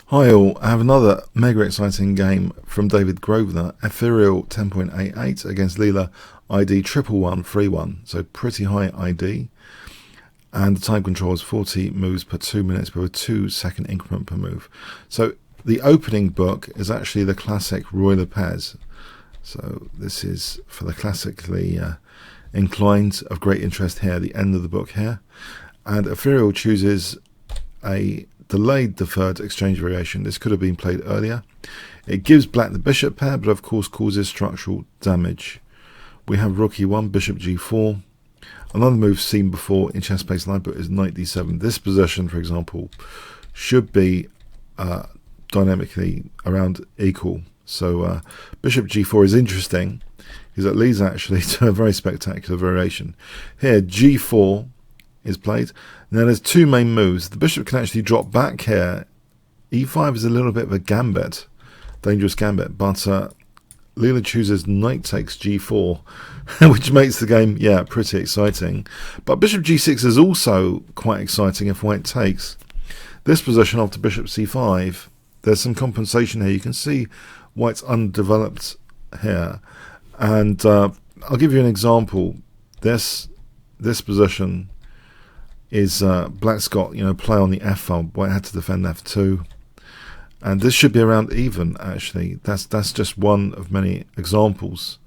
Hi all, I have another mega exciting game from David Grosvenor, Ethereal 10.88 against Leela ID 11131, so pretty high ID, and the time control is 40 moves per 2 minutes with a 2-second increment per move. So the opening book is actually the classic Ruy Lopez, so this is for the classically inclined, of great interest here, the end of the book here, and Ethereal chooses a delayed deferred exchange variation. This could have been played earlier. It gives black the bishop pair, but of course causes structural damage. We have rook e1, bishop g4. Another move seen before in chess plays live book is knight d7. This position, for example, should be dynamically around equal. So bishop g4 is interesting because it leads actually to a very spectacular variation. Here g4 is played. Now there's two main moves. The bishop can actually drop back here. e5 is a little bit of a gambit, dangerous gambit, but Leela chooses knight takes g4, which makes the game, yeah, pretty exciting. But bishop g6 is also quite exciting if white takes. This position after bishop c5, there's some compensation here. You can see white's undeveloped here. And I'll give you an example. This position is black's got, play on the f file. White had to defend f2, and this should be around even. Actually, that's just one of many examples.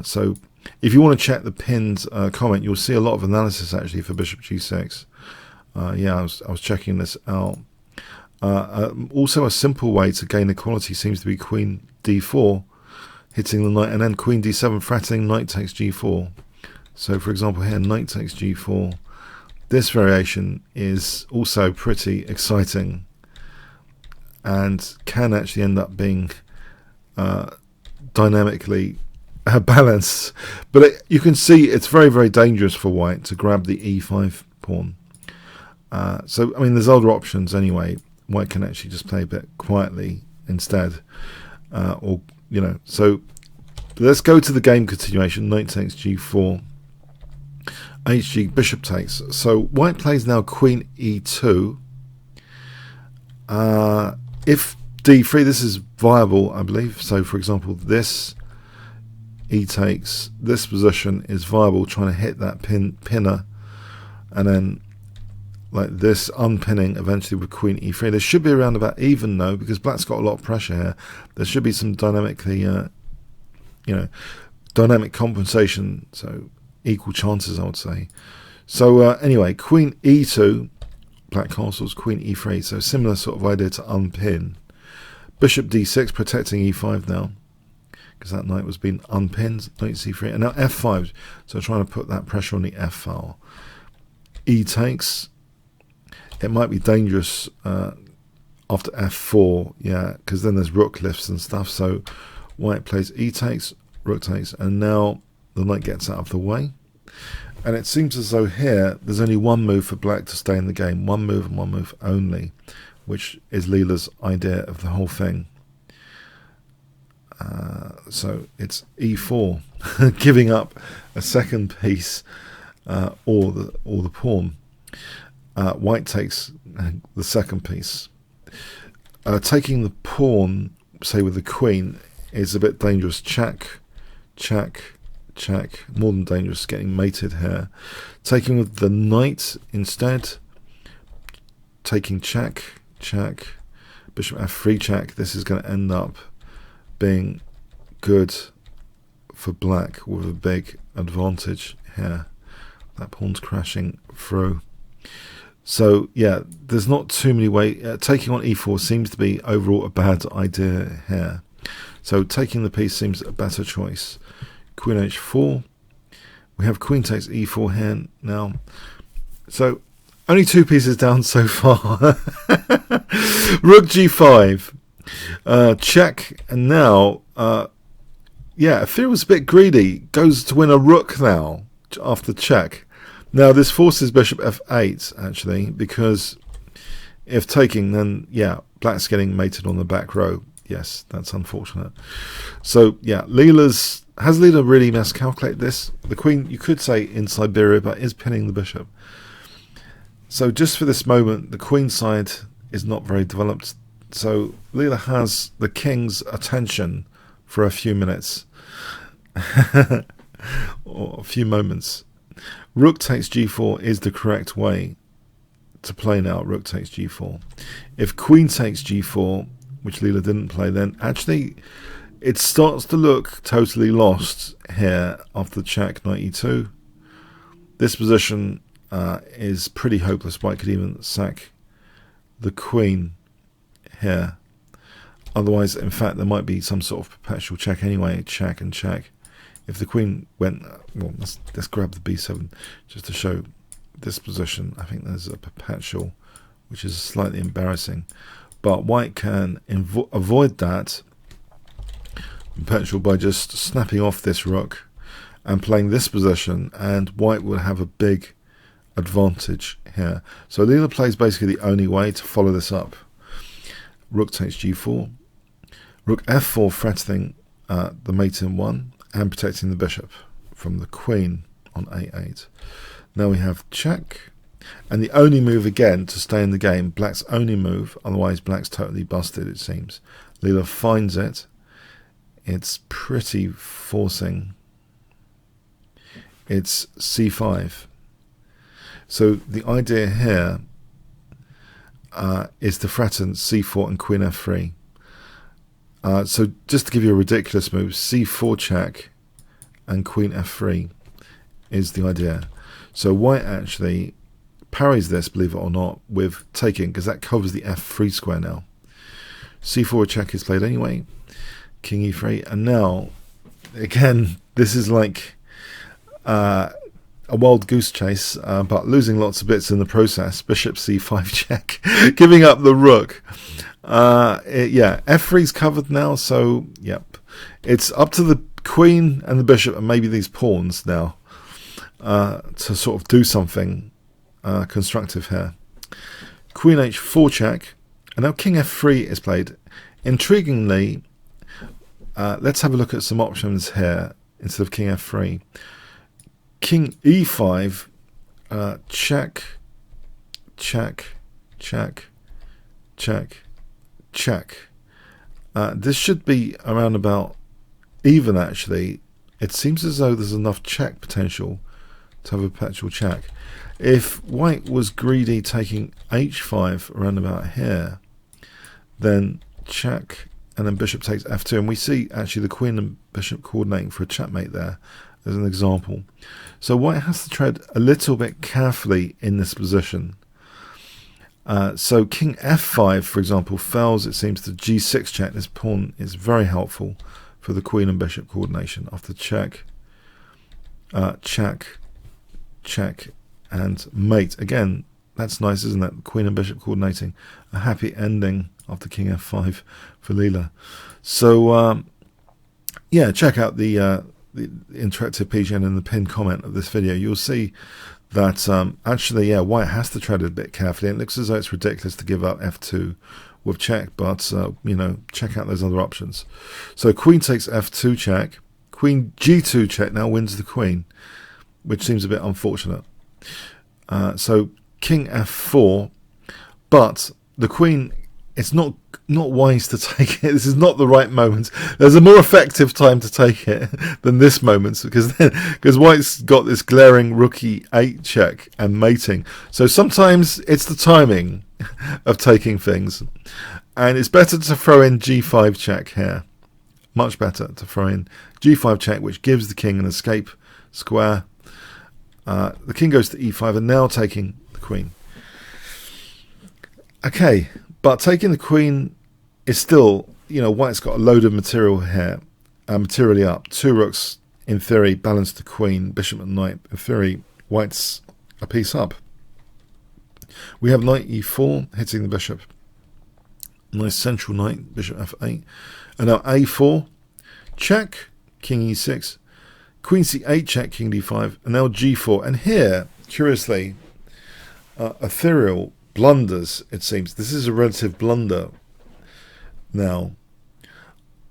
So if you want to check the pinned comment, you'll see a lot of analysis actually for bishop g6. Yeah, I was checking this out. Also, a simple way to gain equality seems to be queen d4, hitting the knight, and then queen d7 threatening knight takes g4. So for example here, knight takes g4. This variation is also pretty exciting and can actually end up being dynamically balanced. But you can see it's very, very dangerous for white to grab the e5 pawn. So, I mean, there's other options anyway. White can actually just play a bit quietly instead. So let's go to the game continuation. Knight takes g4. HG, bishop takes. So white plays now queen e2. If d3, this is viable, I believe. So for example, this e takes, this position is viable, trying to hit that pinner, and then like this unpinning eventually with queen e3. There should be around about even though, because black's got a lot of pressure here. There should be some dynamically dynamic compensation, so equal chances, I would say. So anyway, queen e2, black castles, queen e3, so similar sort of idea to unpin. Bishop d6, protecting e5 now, because that knight was being unpinned. Knight c3, and now f5, so trying to put that pressure on the f file. E takes. It might be dangerous after f4, yeah, because then there's rook lifts and stuff. So white plays e takes, rook takes, and now the knight gets out of the way. And it seems as though here there's only one move for black to stay in the game. One move and one move only, which is Leela's idea of the whole thing. So it's e4, giving up a second piece or the pawn. White takes the second piece. Taking the pawn, say with the queen, is a bit dangerous. Check, check, check, more than dangerous, getting mated here. Taking with the knight instead, taking check, check, bishop f3 check. This is going to end up being good for black with a big advantage here. That pawn's crashing through. So yeah, there's not too many ways. Taking on e4 seems to be overall a bad idea here. So taking the piece seems a better choice. Queen h4. We have queen takes e4 here now. So only two pieces down so far. Rook g5. Check. And now, yeah, Ethereal was a bit greedy. Goes to win a rook now after check. Now this forces bishop f8 actually, because if taking, then yeah, black's getting mated on the back row. Yes, that's unfortunate. So yeah, has Leela really miscalculated this? The queen, you could say in Siberia, but is pinning the bishop. So just for this moment, the queen side is not very developed. So Leela has the king's attention for a few minutes. Or a few moments. Rook takes g4 is the correct way to play now. Rook takes g4. If queen takes g4, which Leela didn't play, then actually it starts to look totally lost here after the check, knight e2. This position is pretty hopeless. White could even sack the queen here. Otherwise, in fact, there might be some sort of perpetual check anyway. Check and check. If the queen went, well, let's grab the b7 just to show this position. I think there's a perpetual, which is slightly embarrassing. But white can avoid that perpetual by just snapping off this rook and playing this position, and white would have a big advantage here. So Leela plays basically the only way to follow this up. Rook takes g4. Rook f4, threatening the mate in one and protecting the bishop from the queen on a8. Now we have check, and the only move again to stay in the game, black's only move, otherwise black's totally busted it seems. Leela finds it. It's pretty forcing. It's c5. So the idea here is to threaten c4 and queen f3. So just to give you a ridiculous move, c4 check and queen f3 is the idea. So white actually parries this, believe it or not, with taking, because that covers the f3 square now. c4 check is played anyway, king e3, and now, again, this is like a wild goose chase, but losing lots of bits in the process. Bishop c5 check, giving up the rook. Yeah, f3's covered now, so yep, it's up to the queen and the bishop and maybe these pawns now to sort of do something constructive here. Queen h4 check, and now king f3 is played. Intriguingly, let's have a look at some options here instead of king f3. King e5, check, check, check, check, check. This should be around about even, actually. It seems as though there's enough check potential to have a perpetual check. If white was greedy taking h5 around about here, then check, and then bishop takes f2, and we see actually the queen and bishop coordinating for a checkmate there as an example. So white has to tread a little bit carefully in this position. So king f5, for example, fails, it seems, to g6 check. This pawn is very helpful for the queen and bishop coordination. After check, check, check, and mate. Again, that's nice, isn't it? Queen and bishop coordinating. A happy ending after king f5 for Leela. So, yeah, check out the interactive PGN in the pinned comment of this video. You'll see that actually, yeah, white has to tread a bit carefully. It looks as though it's ridiculous to give up f2 with check, but you know, check out those other options. So queen takes f2 check, queen g2 check now wins the queen, which seems a bit unfortunate. So king f4, but the queen, it's not wise to take it. This is not the right moment. There's a more effective time to take it than this moment, because white's got this glaring rook e8 check and mating. So sometimes it's the timing of taking things, and it's better to throw in g5 check here. Much better to throw in g5 check, which gives the king an escape square. The king goes to e5, and now taking the queen. Okay, but taking the queen is still, you know, white's got a load of material here, materially up. Two rooks, in theory, balance the queen, bishop and knight. In theory, white's a piece up. We have knight e4, hitting the bishop. Nice central knight, bishop f8. And now a4, check, king e6. Queen c8 check, king d5. And now g4. And here, curiously, Ethereal blunders, it seems. This is a relative blunder. Now,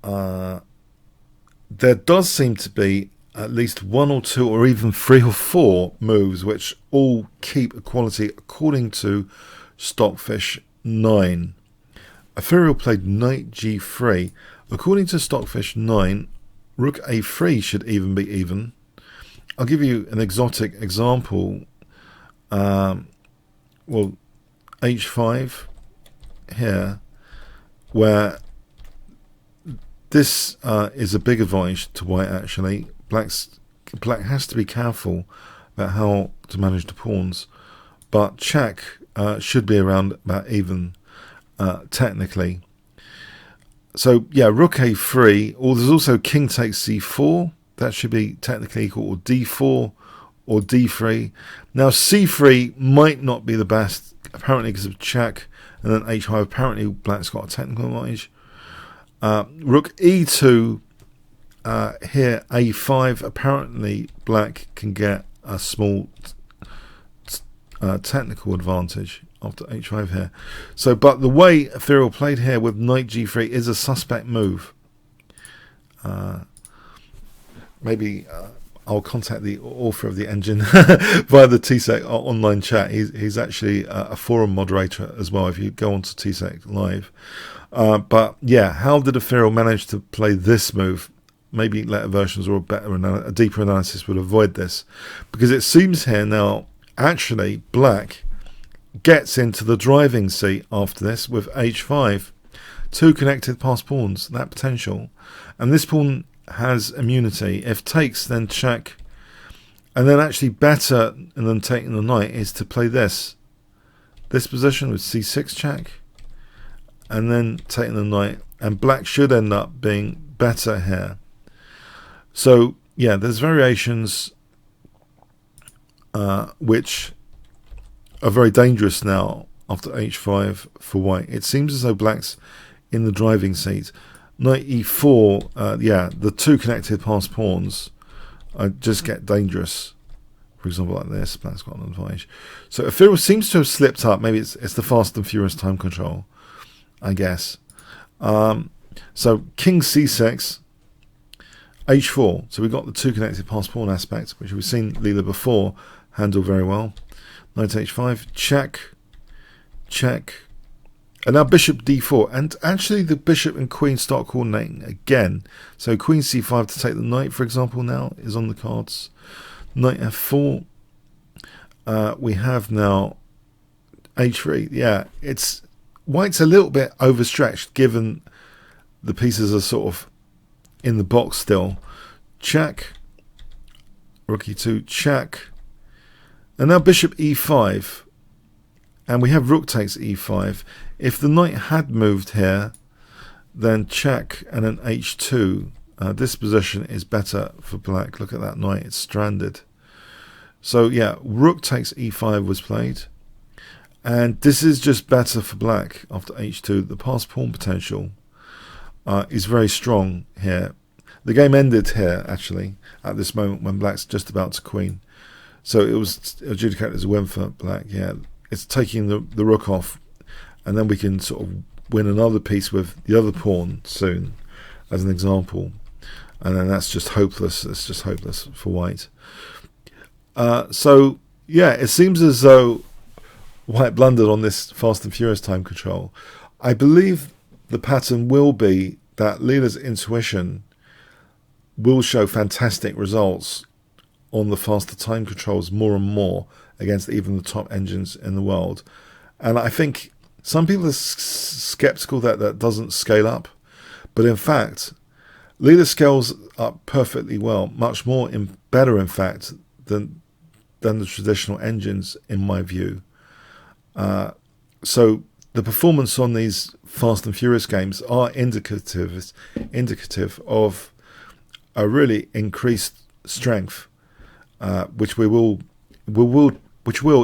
there does seem to be at least one or two or even three or four moves which all keep equality according to Stockfish 9. Ethereal played knight g3. According to Stockfish 9, rook a3 should even be even. I'll give you an exotic example. Well, h5 here, where this is a big advantage to white actually. Black has to be careful about how to manage the pawns, but check should be around about even technically. So yeah, rook a3, or there's also king takes c4. That should be technically equal, or d4 or d3. Now c3 might not be the best, apparently because of check, and then h5. Apparently black's got a technical advantage. Rook e2, here a5. Apparently black can get a small technical advantage after h5 here. So, but the way Ethereal played here with knight g3 is a suspect move. Maybe I'll contact the author of the engine via the TSEC online chat. He's actually a forum moderator as well, if you go on to TSEC Live. But yeah, how did Ethereal manage to play this move? Maybe later versions or a deeper analysis would avoid this, because it seems here now actually black gets into the driving seat after this with h5. Two connected passed pawns, that potential, and this pawn has immunity. If takes, then check, and then actually better than taking the knight is to play this position with c6 check, and then taking the knight, and black should end up being better here. So yeah, there's variations which are very dangerous now after h5 for white. It seems as though black's in the driving seat. Knight e4, yeah, the two connected passed pawns just get dangerous. For example, like this, black's got an advantage. So Ethereal seems to have slipped up. Maybe it's the fast and furious time control, I guess. So king c6, h4. So we've got the two connected passed pawn aspect, which we've seen Leela before handle very well. Knight h5, check, check. And now bishop d4, and actually the bishop and queen start coordinating again. So queen c5 to take the knight, for example, now is on the cards. Knight f4. We have now h3. Yeah, it's white's a little bit overstretched given the pieces are sort of in the box still. Check. Rook e2, check. And now bishop e5. And we have rook takes e5. If the knight had moved here, then check and then h2. This position is better for black. Look at that knight, it's stranded. So yeah, rook takes e5 was played. And this is just better for black after h2. The passed pawn potential is very strong here. The game ended here, actually, at this moment when black's just about to queen. So it was adjudicated as a win for black, yeah. It's taking the rook off, and then we can sort of win another piece with the other pawn soon, as an example. And then that's just hopeless. It's just hopeless for white. So, yeah, it seems as though white blundered on this fast and furious time control. I believe the pattern will be that Leela's intuition will show fantastic results on the faster time controls more and more against even the top engines in the world. And I think some people are skeptical that that doesn't scale up, but in fact Leela scales up perfectly well, much more better in fact than the traditional engines in my view. So the performance on these fast and furious games are indicative of a really increased strength, which will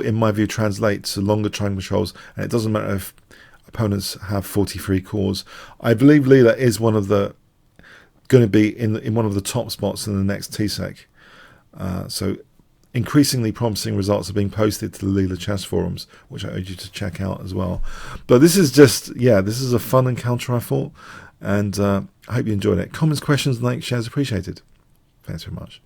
in my view translate to longer time controls, and it doesn't matter if opponents have 43 cores. I believe Leela is going to be in one of the top spots in the next TSEC. So increasingly promising results are being posted to the Leela Chess forums, which I urge you to check out as well. But this is just, yeah, this is a fun encounter, I thought, and I hope you enjoyed it. Comments, questions, likes, shares appreciated. Thanks very much.